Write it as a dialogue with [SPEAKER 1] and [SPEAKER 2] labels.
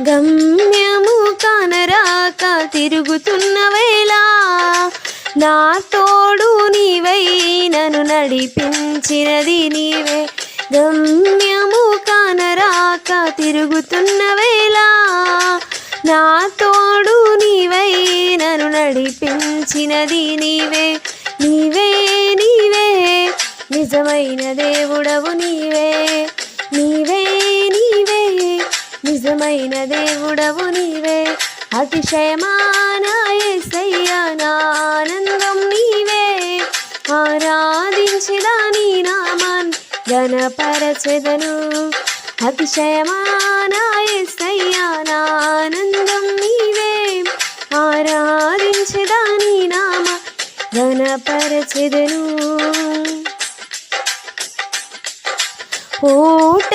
[SPEAKER 1] గమ్యము కానరాక తిరుగుతున్న వేళ నా తోడు నీవై నన్ను నడిపించినది నీవే. గమ్యము కానరాక తిరుగుతున్న వేళ నా తోడు నీవై నన్ను నడిపించినది నీవే. నీవే నీవే నిజమైన దేవుడవు నీవే. నీవే నీవే నిజమైన దేవుడవు నీవే. అతిశయమాన యేసయ్యా నా ఆనందం నీవే. ఆరాధించిదా నీ నామాన్ని ఘనపరచెదను. అతిశయమాన యేసయ్యా నా ఆనందం నీవే. ఆరాధించిదా నీ నామాన్ని ఘనపరచెదను. ఊట